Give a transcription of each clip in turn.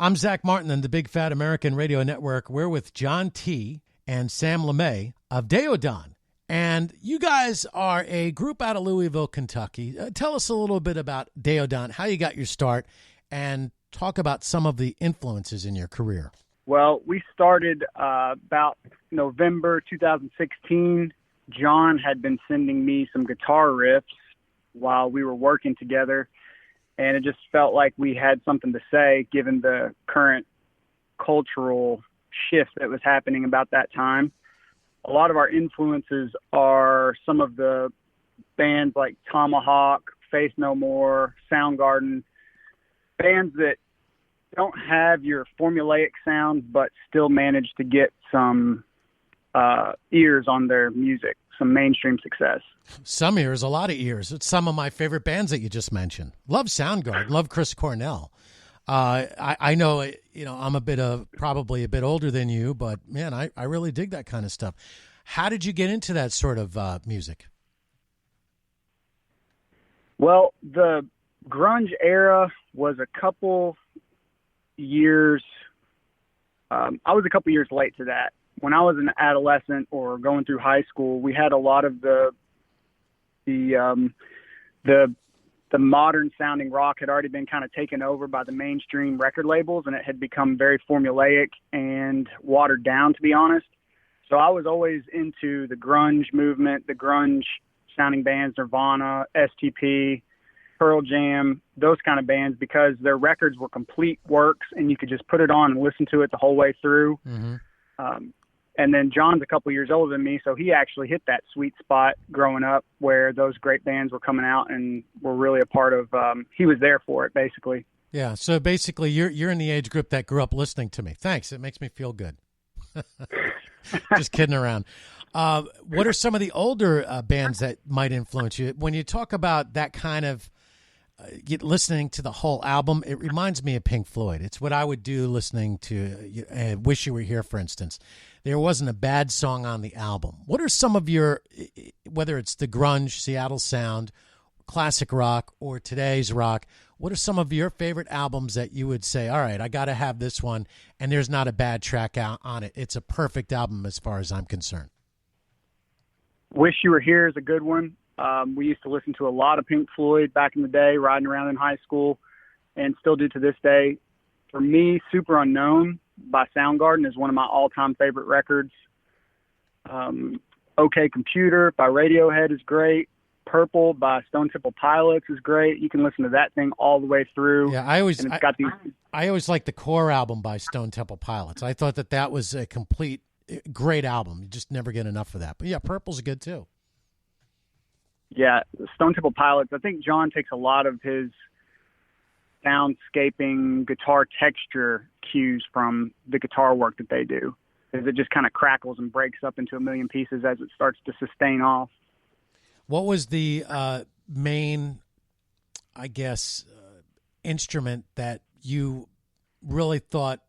I'm Zach Martin and the Big Fat American Radio Network. We're with John T. and Sam LeMay of DAEODON. And you guys are a group out of Louisville, Kentucky. Tell us a little bit about DAEODON, how you got your start, and talk about some of the influences in your career. Well, we started about November 2016. John had been sending me some guitar riffs while we were working together, and it just felt like we had something to say given the current cultural shift that was happening about that time. A lot of our influences are some of the bands like Tomahawk, Faith No More, Soundgarden, bands that don't have your formulaic sounds but still manage to get some ears on their music, some mainstream success. Some ears, a lot of ears. It's some of my favorite bands that you just mentioned. Love Soundgarden, love Chris Cornell. I know, I'm probably a bit older than you, but man, I really dig that kind of stuff. How did you get into that sort of music? Well, the grunge era was a couple years. I was a couple years late to that. When I was an adolescent or going through high school, we had a lot of the modern sounding rock had already been kind of taken over by the mainstream record labels, and it had become very formulaic and watered down, to be honest. So I was always into the grunge movement, the grunge sounding bands, Nirvana, STP, Pearl Jam, those kind of bands, because their records were complete works and you could just put it on and listen to it the whole way through. Mm-hmm. And then John's a couple years older than me, so he actually hit that sweet spot growing up where those great bands were coming out and were really a part of, he was there for it, basically. Yeah, so basically you're in the age group that grew up listening to me. Thanks, it makes me feel good. Just kidding around. What are some of the older bands that might influence you? When you talk about that kind of listening to the whole album, it reminds me of Pink Floyd. It's what I would do listening to Wish You Were Here, for instance. There wasn't a bad song on the album. What are some of your, whether it's the grunge, Seattle sound, classic rock, or today's rock, what are some of your favorite albums that you would say, all right, I got to have this one, and there's not a bad track out on it. It's a perfect album as far as I'm concerned. Wish You Were Here is a good one. We used to listen to a lot of Pink Floyd back in the day, riding around in high school, and still do to this day. For me, Super Unknown by Soundgarden is one of my all-time favorite records. OK Computer by Radiohead is great. Purple by Stone Temple Pilots is great. You can listen to that thing all the way through. Yeah, I always like the Core album by Stone Temple Pilots. I thought that was a complete great album. You just never get enough of that. But yeah, Purple's good too. Yeah, Stone Temple Pilots. I think John takes a lot of his soundscaping guitar texture cues from the guitar work that they do, because it just kind of crackles and breaks up into a million pieces as it starts to sustain off. What was the main, I guess, instrument that you really thought,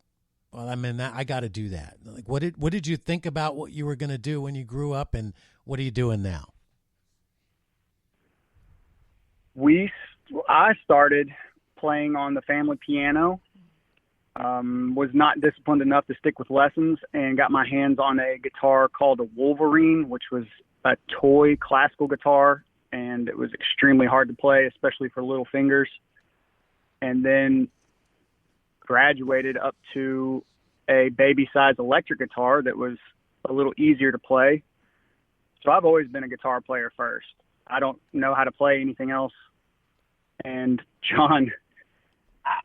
well, I mean, I got to do that? Like, what did you think about what you were going to do when you grew up, and what are you doing now? I started playing on the family piano, was not disciplined enough to stick with lessons, and got my hands on a guitar called a Wolverine, which was a toy classical guitar, and it was extremely hard to play, especially for little fingers. And then graduated up to a baby-sized electric guitar that was a little easier to play. So I've always been a guitar player first. I don't know how to play anything else. And John,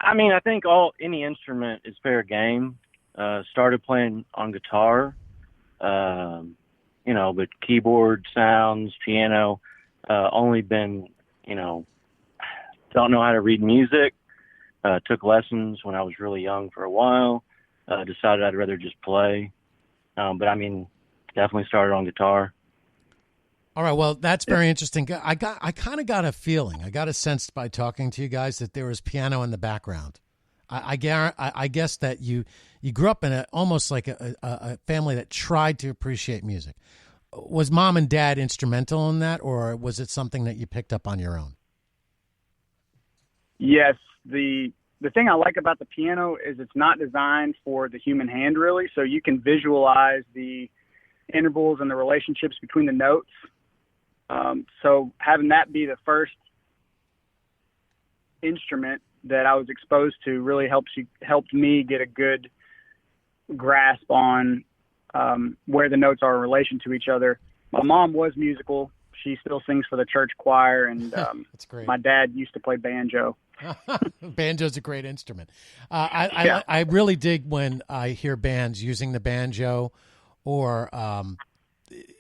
I mean, I think any instrument is fair game. Started playing on guitar, but keyboard sounds, piano, only been, don't know how to read music. Took lessons when I was really young for a while. Decided I'd rather just play. But I mean, definitely started on guitar. All right, well, that's very interesting. I kind of got a feeling, I got a sense by talking to you guys that there was piano in the background. I guess that you grew up in almost like a family that tried to appreciate music. Was mom and dad instrumental in that, or was it something that you picked up on your own? Yes, the the thing I like about the piano is it's not designed for the human hand, really. So you can visualize the intervals and the relationships between the notes. So having that be the first instrument that I was exposed to really helped me get a good grasp on where the notes are in relation to each other. My mom was musical. She still sings for the church choir, and That's great. my dad used to play banjo. Banjo's a great instrument. I really dig when I hear bands using the banjo or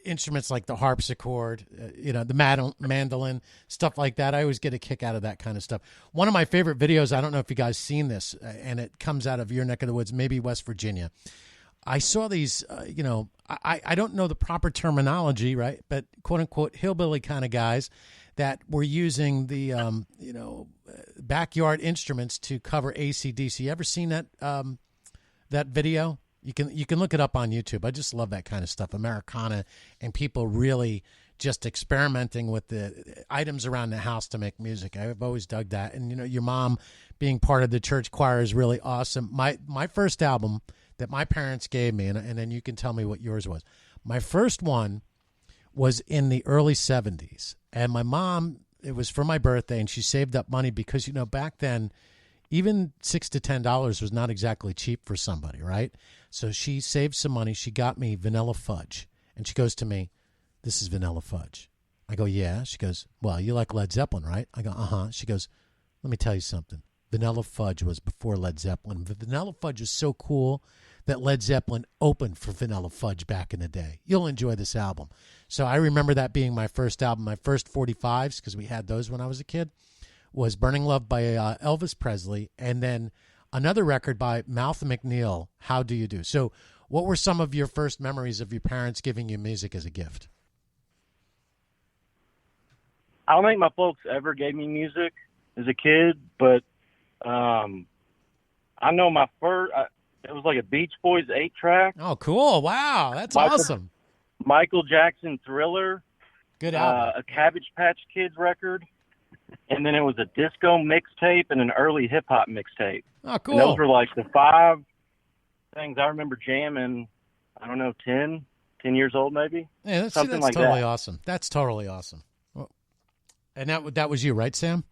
instruments like the harpsichord, the mandolin, stuff like that. I always get a kick out of that kind of stuff. One of my favorite videos, I don't know if you guys seen this, and it comes out of your neck of the woods, maybe West Virginia. I saw these, I don't know the proper terminology, right? But quote unquote hillbilly kind of guys that were using the, backyard instruments to cover AC/DC. You ever seen that that video? You can look it up on YouTube. I just love that kind of stuff, Americana, and people really just experimenting with the items around the house to make music. I've always dug that, and your mom being part of the church choir is really awesome. My first album that my parents gave me, and then you can tell me what yours was. My first one was in the early 70s, and my mom, it was for my birthday, and she saved up money because, back then, even $6 to $10 was not exactly cheap for somebody, right? So she saved some money. She got me Vanilla Fudge, and she goes to me, "This is Vanilla Fudge." I go, "Yeah." She goes, "Well, you like Led Zeppelin, right?" I go, "Uh-huh." She goes, "Let me tell you something. Vanilla Fudge was before Led Zeppelin. Vanilla Fudge is so cool that Led Zeppelin opened for Vanilla Fudge back in the day. You'll enjoy this album." So I remember that being my first album. My first 45s, because we had those when I was a kid, was Burning Love by Elvis Presley, and then another record by Malcolm McNeil, How Do You Do? So what were some of your first memories of your parents giving you music as a gift? I don't think my folks ever gave me music as a kid, but I know my first, it was like a Beach Boys 8-track. Oh, cool. Wow. That's awesome. Michael Jackson Thriller. Good album. A Cabbage Patch Kids record. And then it was a disco mixtape and an early hip-hop mixtape. Oh, cool. And those were like the 5 things I remember jamming, I don't know, 10 years old maybe? Yeah, that's Something like totally that. Awesome. That's totally awesome. Well, and that was you, right, Sam?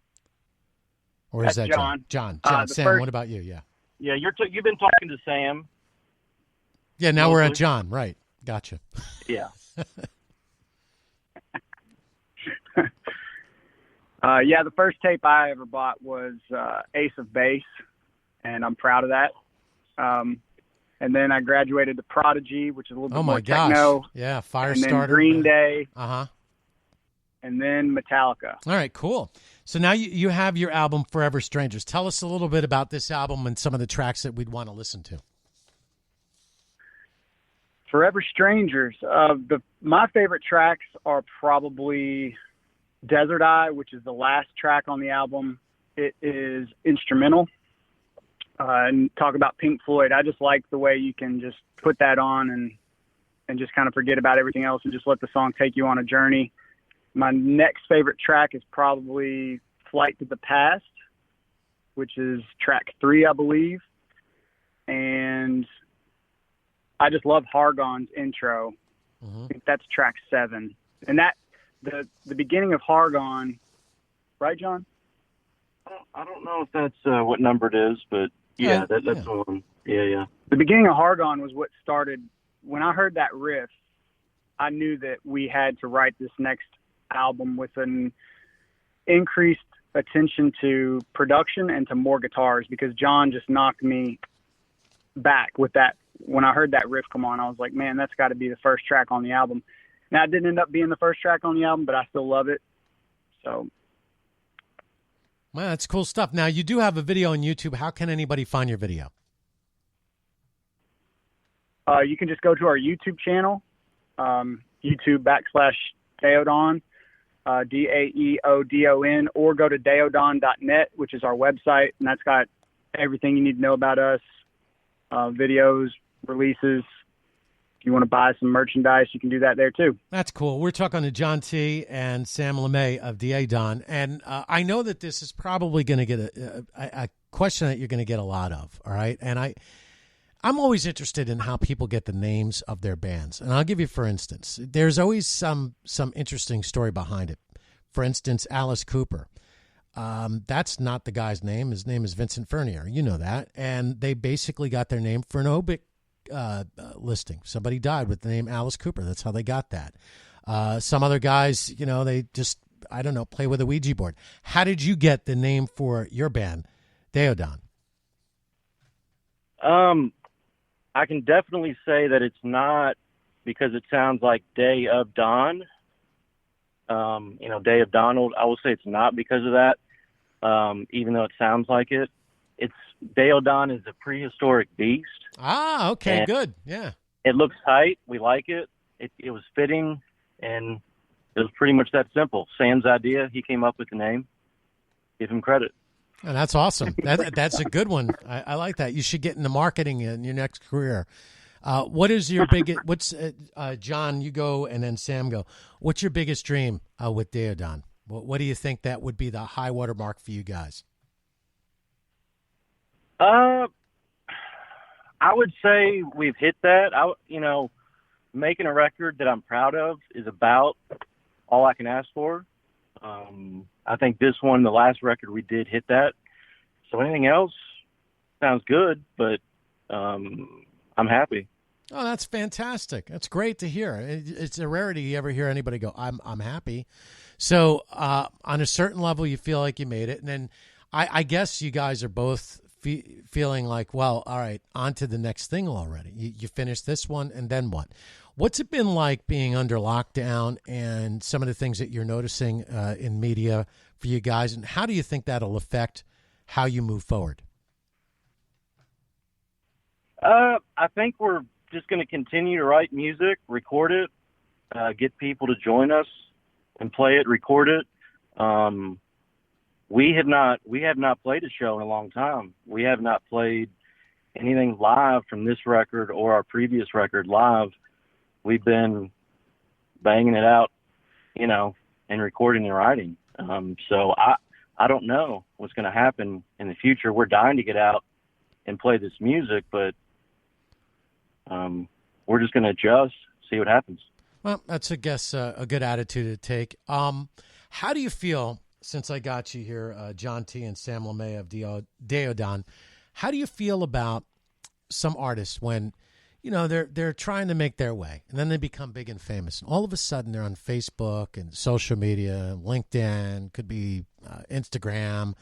Or is That's that John? John. Sam, what about you? Yeah. Yeah, you've been talking to Sam. Yeah, now we're at John. Right. Gotcha. Yeah. Yeah, the first tape I ever bought was Ace of Base, and I'm proud of that. And then I graduated to Prodigy, which is a little bit more techno. Yeah, Firestarter. And then Green Day. Uh-huh. And then Metallica. All right, cool. So now you have your album, Forever Strangers. Tell us a little bit about this album and some of the tracks that we'd want to listen to. Forever Strangers. My favorite tracks are probably Desert Eye, which is the last track on the album. It is instrumental. And talk about Pink Floyd. I just like the way you can just put that on and just kind of forget about everything else and just let the song take you on a journey. My next favorite track is probably Flight to the Past, which is track 3, I believe. And I just love Hargon's intro. I think that's track 7. And that the beginning of Hargon, right, John? I don't know if that's what number it is, but yeah, that's the one. Yeah. The beginning of Hargon was what started. When I heard that riff, I knew that we had to write this next album with an increased attention to production and to more guitars, because John just knocked me back with that. When I heard that riff come on, I was like, man, that's got to be the first track on the album. Now, it didn't end up being the first track on the album, but I still love it. So, well, that's cool stuff. Now, you do have a video on YouTube. How can anybody find your video? You can just go to our YouTube channel, YouTube.com/DAEODON, DAEODON, or go to DAEODON.net, which is our website, and that's got everything you need to know about us, videos, releases. If you want to buy some merchandise, you can do that there too. That's cool. We're talking to John T. and Sam LeMay of DAEODON, and I know that this is probably going to get a question that you're going to get a lot of. All right, and I'm always interested in how people get the names of their bands, and I'll give you, for instance, there's always some interesting story behind it. For instance, Alice Cooper. That's not the guy's name. His name is Vincent Furnier. You know that. And they basically got their name for an obit listing. Somebody died with the name Alice Cooper. That's how they got that. Some other guys, they just, I don't know, play with a Ouija board. How did you get the name for your band, DAEODON? I can definitely say that it's not because it sounds like Day of Dawn. Day of Donald. I will say it's not because of that. Even though it sounds like it. It's DAEODON is a prehistoric beast. Ah, okay, good. Yeah. It looks tight. We like it. It was fitting, and it was pretty much that simple. Sam's idea. He came up with the name. Give him credit. Oh, that's awesome. That's a good one. I like that. You should get into marketing in your next career. What is your biggest? What's John? You go, and then Sam go. What's your biggest dream with DAEODON? What do you think that would be the high water mark for you guys? I would say we've hit that. Making a record that I'm proud of is about all I can ask for. I think this one, the last record we did, hit that. So anything else sounds good, but I'm happy. Oh, that's fantastic. That's great to hear. It's a rarity you ever hear anybody go, I'm happy. So on a certain level, you feel like you made it. And then I guess you guys are both feeling like, well, all right, on to the next thing already. You finished this one, and then what? What's it been like being under lockdown and some of the things that you're noticing in media for you guys? And how do you think that'll affect how you move forward? I think we're just going to continue to write music, record it, get people to join us and play it, record it. We have not played a show in a long time. We have not played anything live from this record or our previous record live. We've been banging it out, and recording and writing. So I don't know what's going to happen in the future. We're dying to get out and play this music, but we're just going to adjust, see what happens. Well, that's, I guess, a good attitude to take. How do you feel, since I got you here, John T. and Sam LeMay of DAEODON, how do you feel about some artists when, they're trying to make their way, and then they become big and famous, and all of a sudden they're on Facebook and social media, LinkedIn, could be Instagram,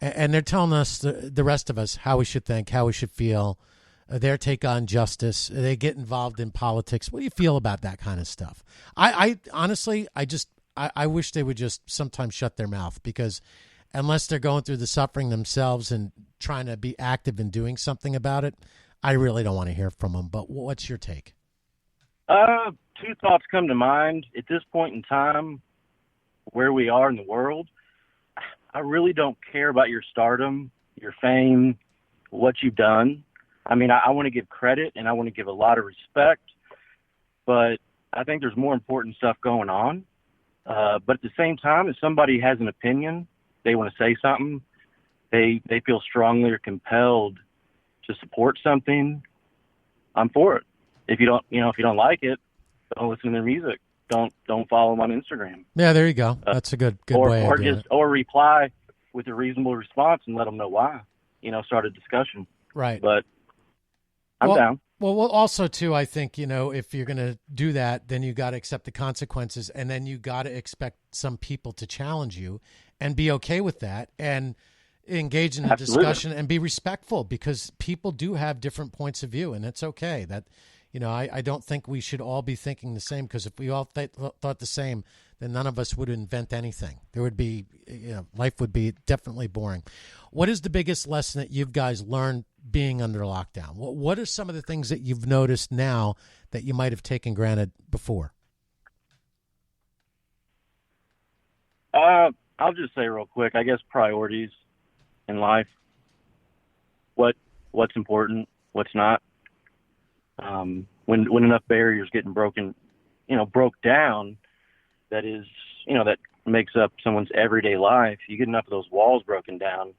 and they're telling us, the rest of us, how we should think, how we should feel, their take on justice. They get involved in politics. What do you feel about that kind of stuff? I honestly, I wish they would just sometimes shut their mouth, because unless they're going through the suffering themselves and trying to be active in doing something about it, I really don't want to hear from them. But what's your take? Two thoughts come to mind. At this point in time, where we are in the world, I really don't care about your stardom, your fame, what you've done. I mean, I want to give credit and I want to give a lot of respect, but I think there's more important stuff going on. But at the same time, if somebody has an opinion, they want to say something, they feel strongly or compelled to support something, I'm for it. If you don't like it, don't listen to their music. Don't follow them on Instagram. Yeah, there you go. That's a good way of doing it. Or reply with a reasonable response and let them know why. Start a discussion. Right. But I'm down. Well, also too, I think, if you're going to do that, then you got to accept the consequences, and then you got to expect some people to challenge you and be okay with that and engage in a discussion and be respectful, because people do have different points of view, and it's okay. That, I don't think we should all be thinking the same, because if we all thought the same, then none of us would invent anything. There would be, life would be definitely boring. What is the biggest lesson that you guys learned being under lockdown? What are some of the things that you've noticed now that you might have taken granted before? I'll just say real quick, I guess priorities in life. What's important, what's not. When enough barriers getting broke down, that makes up someone's everyday life. You get enough of those walls broken down,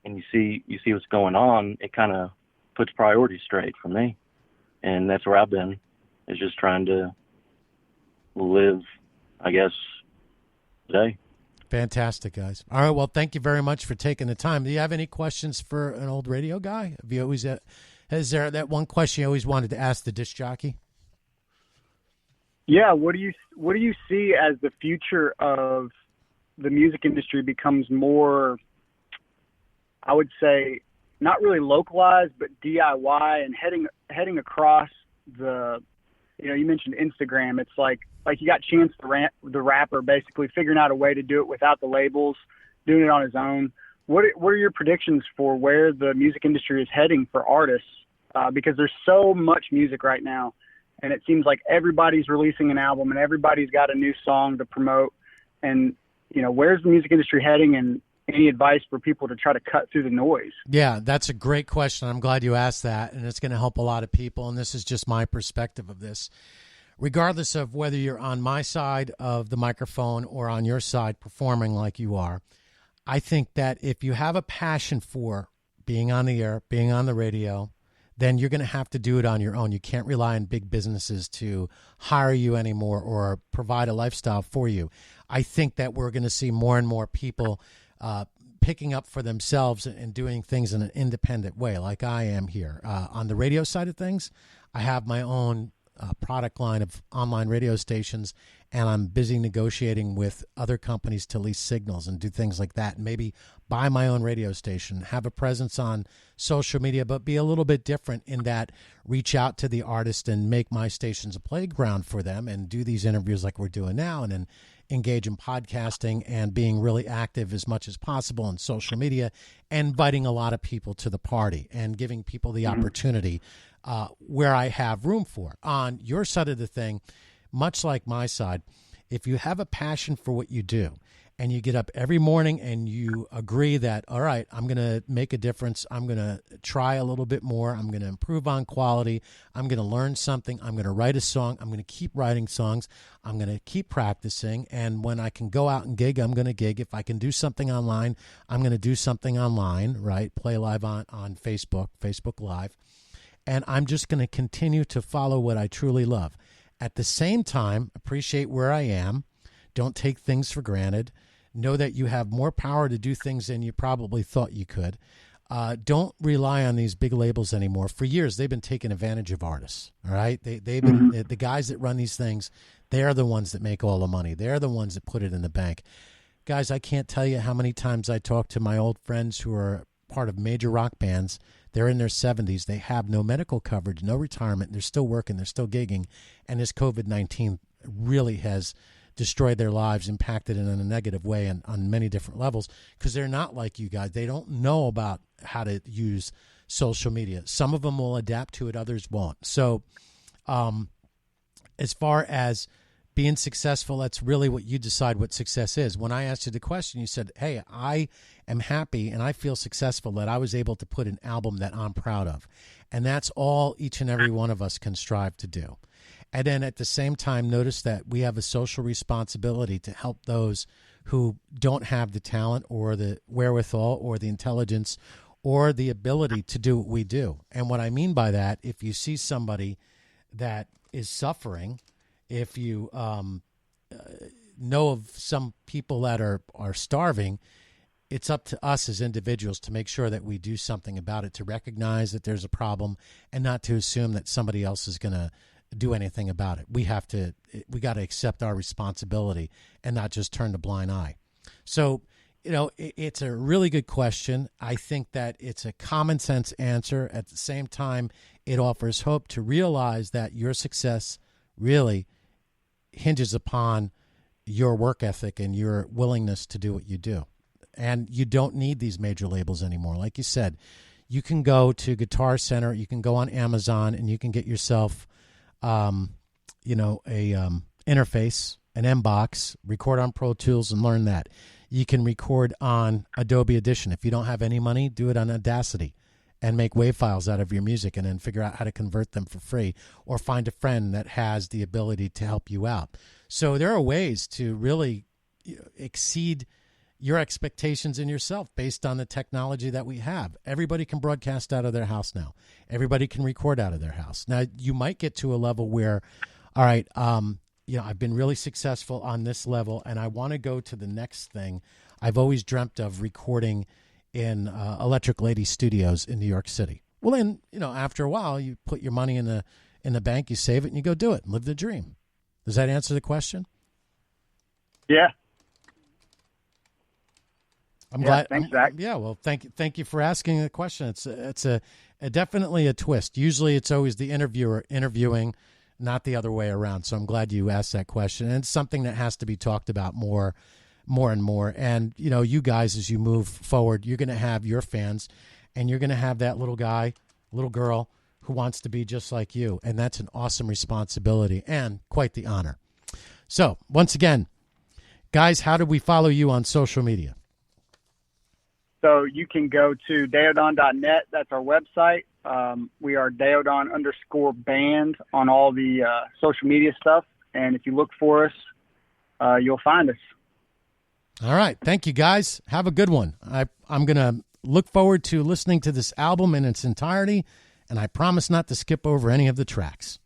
and you see what's going on, it kind of puts priorities straight for me. And that's where I've been, is just trying to live, I guess, today. Fantastic, guys. All right, well, thank you very much for taking the time. Do you have any questions for an old radio guy? Have you always, is there that one question you always wanted to ask the disc jockey? Yeah, what do you see as the future of the music industry becomes more, I would say, not really localized, but DIY, and heading across the, you mentioned Instagram. It's like you got Chance the Rapper basically figuring out a way to do it without the labels, doing it on his own. What are your predictions for where the music industry is heading for artists? Because there's so much music right now, and it seems like everybody's releasing an album and everybody's got a new song to promote. And, where's the music industry heading, and any advice for people to try to cut through the noise? Yeah, that's a great question. I'm glad you asked that, and it's going to help a lot of people, and this is just my perspective of this. Regardless of whether you're on my side of the microphone or on your side performing like you are, I think that if you have a passion for being on the air, being on the radio, then you're going to have to do it on your own. You can't rely on big businesses to hire you anymore or provide a lifestyle for you. I think that we're going to see more and more people picking up for themselves and doing things in an independent way, like I am here. On the radio side of things, I have my own product line of online radio stations, and I'm busy negotiating with other companies to lease signals and do things like that, and maybe buy my own radio station, have a presence on social media, but be a little bit different in that reach out to the artist and make my stations a playground for them and do these interviews like we're doing now, and then engage in podcasting and being really active as much as possible on social media, and inviting a lot of people to the party and giving people the opportunity where I have room for. On your side of the thing, much like my side, if you have a passion for what you do and you get up every morning and you agree that, all right, I'm going to make a difference, I'm going to try a little bit more, I'm going to improve on quality, I'm going to learn something, I'm going to write a song, I'm going to keep writing songs, I'm going to keep practicing, and when I can go out and gig, I'm going to gig. If I can do something online, I'm going to do something online, right? Play live on Facebook Live. And I'm just going to continue to follow what I truly love. At the same time, appreciate where I am. Don't take things for granted. Know that you have more power to do things than you probably thought you could. Don't rely on these big labels anymore. For years, they've been taking advantage of artists. All right, they've been the guys that run these things. They're the ones that make all the money. They're the ones that put it in the bank. Guys, I can't tell you how many times I talk to my old friends who are part of major rock bands. They're in their 70s. They have no medical coverage, no retirement. They're still working. They're still gigging. And this COVID-19 really has destroyed their lives, impacted it in a negative way and on many different levels, because they're not like you guys. They don't know about how to use social media. Some of them will adapt to it. Others won't. So as far as being successful, that's really what you decide what success is. When I asked you the question, you said, hey, I am happy and I feel successful that I was able to put an album that I'm proud of. And that's all each and every one of us can strive to do. And then at the same time, notice that we have a social responsibility to help those who don't have the talent or the wherewithal or the intelligence or the ability to do what we do. And what I mean by that, if you see somebody that is suffering, if you know of some people that are starving, it's up to us as individuals to make sure that we do something about it, to recognize that there's a problem and not to assume that somebody else is going to do anything about it. We got to accept our responsibility and not just turn a blind eye. So, it's a really good question. I think that it's a common sense answer. At the same time, it offers hope to realize that your success really hinges upon your work ethic and your willingness to do what you do. And you don't need these major labels anymore. Like you said, you can go to Guitar Center, you can go on Amazon, and you can get yourself, a interface, an MBox, record on Pro Tools and learn that. You can record on Adobe Audition. If you don't have any money, do it on Audacity and make WAV files out of your music and then figure out how to convert them for free, or find a friend that has the ability to help you out. So there are ways to really exceed your expectations in yourself based on the technology that we have. Everybody can broadcast out of their house now. Everybody can record out of their house. Now, you might get to a level where, all right, I've been really successful on this level, and I want to go to the next thing. I've always dreamt of recording in Electric Lady Studios in New York City. Well, then, after a while, you put your money in the bank, you save it, and you go do it and live the dream. Does that answer the question? Yeah. I'm glad. Thanks, Zach. Yeah, well, thank you for asking the question. It's a definitely a twist. Usually, it's always the interviewer interviewing, not the other way around. So I'm glad you asked that question, and it's something that has to be talked about more and more. And you guys, as you move forward, you're going to have your fans, and you're going to have that little guy, little girl who wants to be just like you, and that's an awesome responsibility and quite the honor. So once again, guys, how do we follow you on social media? So you can go to DAEODON.net. That's our website. We are DAEODON_band on all the social media stuff. And if you look for us, you'll find us. All right. Thank you, guys. Have a good one. I'm going to look forward to listening to this album in its entirety, and I promise not to skip over any of the tracks.